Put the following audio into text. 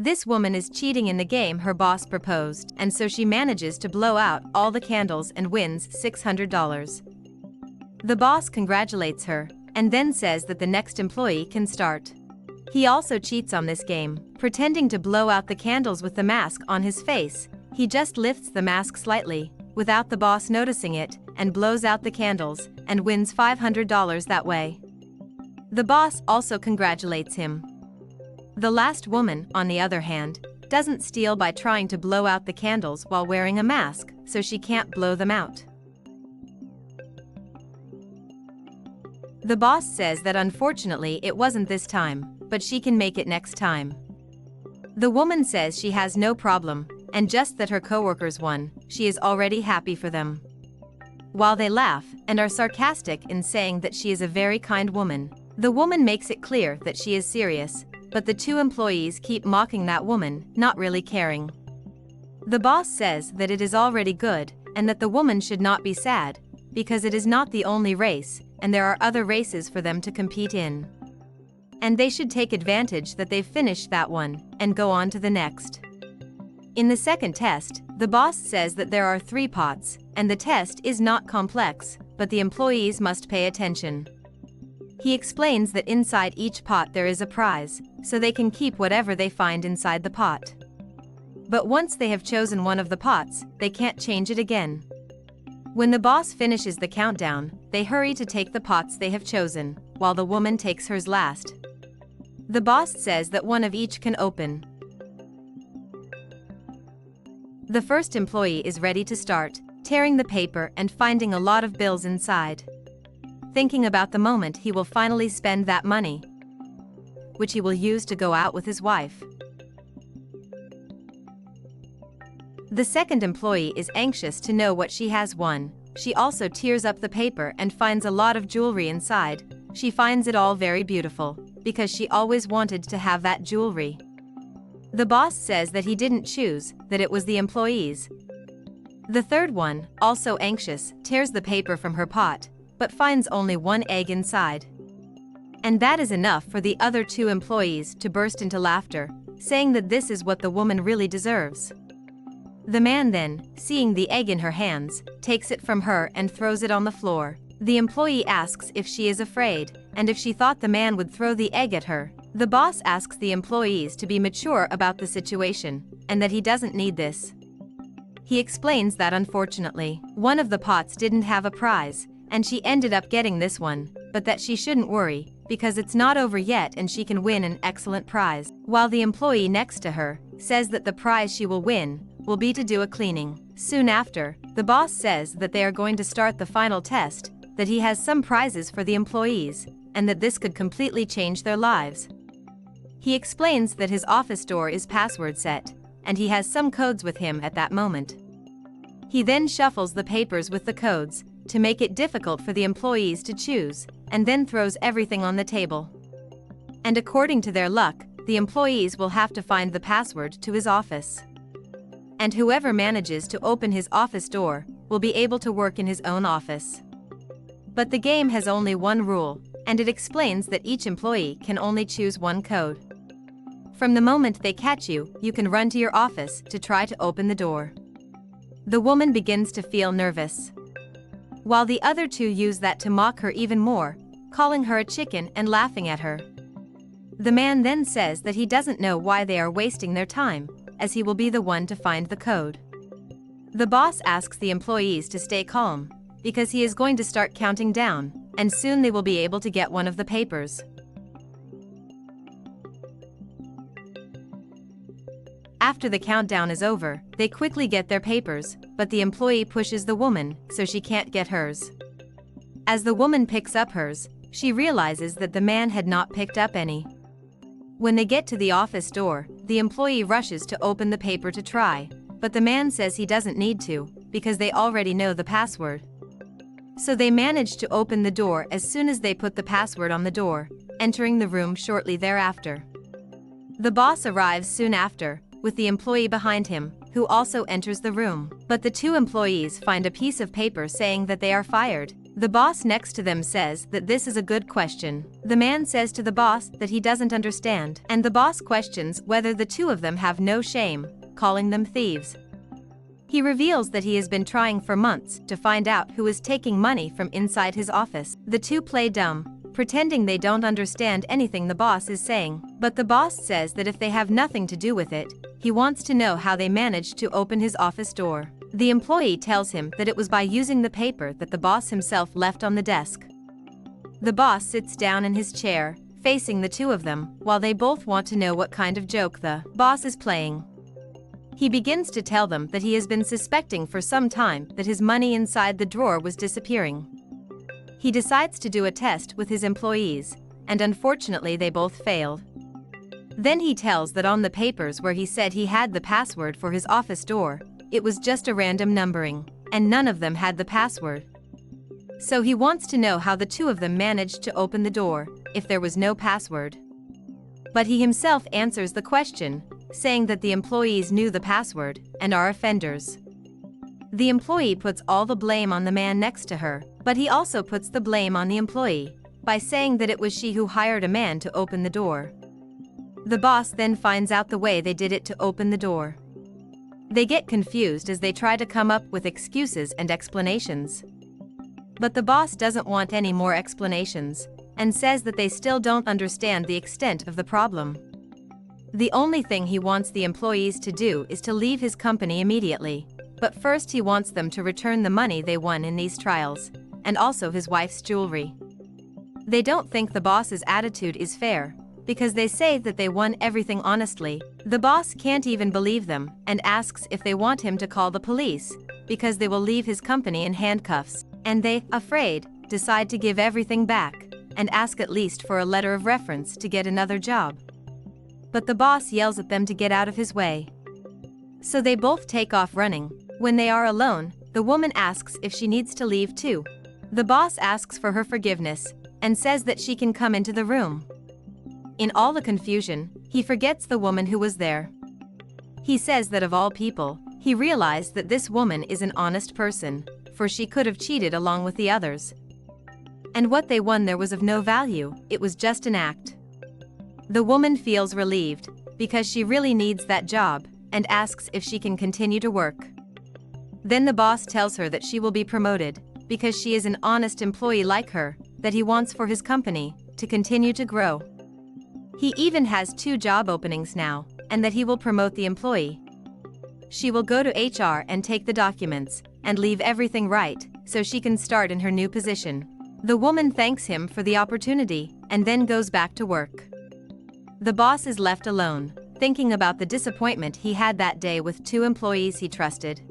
This woman is cheating in the game her boss proposed, and so she manages to blow out all the candles and wins $600. The boss congratulates her, and then says that the next employee can start. He also cheats on this game, pretending to blow out the candles with the mask on his face. He just lifts the mask slightly, without the boss noticing it, and blows out the candles, and wins $500 that way. The boss also congratulates him. The last woman, on the other hand, doesn't steal by trying to blow out the candles while wearing a mask, so she can't blow them out. The boss says that unfortunately it wasn't this time, but she can make it next time. The woman says she has no problem, and just that her coworkers won, she is already happy for them. While they laugh and are sarcastic in saying that she is a very kind woman, the woman makes it clear that she is serious, but the two employees keep mocking that woman, not really caring. The boss says that it is already good, and that the woman should not be sad, because it is not the only race, and there are other races for them to compete in. And they should take advantage that they've finished that one, and go on to the next. In the second test, the boss says that there are 3 pots, and the test is not complex, but the employees must pay attention. He explains that inside each pot there is a prize, so they can keep whatever they find inside the pot. But once they have chosen one of the pots, they can't change it again. When the boss finishes the countdown, they hurry to take the pots they have chosen, while the woman takes hers last. The boss says that one of each can open. The first employee is ready to start, tearing the paper and finding a lot of bills inside. Thinking about the moment he will finally spend that money, which he will use to go out with his wife. The second employee is anxious to know what she has won. She also tears up the paper and finds a lot of jewelry inside. She finds it all very beautiful, because she always wanted to have that jewelry. The boss says that he didn't choose, that it was the employees. The third one, also anxious, tears the paper from her pot, but finds only 1 egg inside. And that is enough for the other 2 employees to burst into laughter, saying that this is what the woman really deserves. The man then, seeing the egg in her hands, takes it from her and throws it on the floor. The employee asks if she is afraid, and if she thought the man would throw the egg at her. The boss asks the employees to be mature about the situation, and that he doesn't need this. He explains that unfortunately, one of the pots didn't have a prize, and she ended up getting this one, but that she shouldn't worry, because it's not over yet and she can win an excellent prize. While the employee next to her says that the prize she will win will be to do a cleaning. Soon after, the boss says that they are going to start the final test, that he has some prizes for the employees, and that this could completely change their lives. He explains that his office door is password set, and he has some codes with him at that moment. He then shuffles the papers with the codes, to make it difficult for the employees to choose, and then throws everything on the table. And according to their luck, the employees will have to find the password to his office. And whoever manages to open his office door will be able to work in his own office. But the game has only one rule, and it explains that each employee can only choose one code. From the moment they catch you, you can run to your office to try to open the door. The woman begins to feel nervous, while the other 2 use that to mock her even more, calling her a chicken and laughing at her. The man then says that he doesn't know why they are wasting their time, as he will be the one to find the code. The boss asks the employees to stay calm, because he is going to start counting down, and soon they will be able to get one of the papers. After the countdown is over, they quickly get their papers, but the employee pushes the woman, so she can't get hers. As the woman picks up hers, she realizes that the man had not picked up any. When they get to the office door, the employee rushes to open the paper to try, but the man says he doesn't need to, because they already know the password. So they manage to open the door as soon as they put the password on the door, entering the room shortly thereafter. The boss arrives soon after, with the employee behind him, who also enters the room. But the 2 employees find a piece of paper saying that they are fired. The boss next to them says that this is a good question. The man says to the boss that he doesn't understand, and the boss questions whether the two of them have no shame, calling them thieves. He reveals that he has been trying for months to find out who is taking money from inside his office. The two play dumb, pretending they don't understand anything the boss is saying. But the boss says that if they have nothing to do with it, he wants to know how they managed to open his office door. The employee tells him that it was by using the paper that the boss himself left on the desk. The boss sits down in his chair, facing the two of them, while they both want to know what kind of joke the boss is playing. He begins to tell them that he has been suspecting for some time that his money inside the drawer was disappearing. He decides to do a test with his employees, and unfortunately they both failed. Then he tells that on the papers where he said he had the password for his office door, it was just a random numbering, and none of them had the password. So he wants to know how the two of them managed to open the door, if there was no password. But he himself answers the question, saying that the employees knew the password and are offenders. The employee puts all the blame on the man next to her, but he also puts the blame on the employee, by saying that it was she who hired a man to open the door. The boss then finds out the way they did it to open the door. They get confused as they try to come up with excuses and explanations. But the boss doesn't want any more explanations, and says that they still don't understand the extent of the problem. The only thing he wants the employees to do is to leave his company immediately, but first he wants them to return the money they won in these trials, and also his wife's jewelry. They don't think the boss's attitude is fair, because they say that they won everything honestly. The boss can't even believe them, and asks if they want him to call the police, because they will leave his company in handcuffs, and they, afraid, decide to give everything back, and ask at least for a letter of reference to get another job. But the boss yells at them to get out of his way. So they both take off running. When they are alone, the woman asks if she needs to leave too. The boss asks for her forgiveness, and says that she can come into the room. In all the confusion, he forgets the woman who was there. He says that of all people, he realized that this woman is an honest person, for she could have cheated along with the others. And what they won there was of no value, it was just an act. The woman feels relieved, because she really needs that job, and asks if she can continue to work. Then the boss tells her that she will be promoted, because she is an honest employee like her, that he wants for his company, to continue to grow. He even has 2 job openings now, and that he will promote the employee. She will go to HR and take the documents, and leave everything right, so she can start in her new position. The woman thanks him for the opportunity, and then goes back to work. The boss is left alone, thinking about the disappointment he had that day with 2 employees he trusted.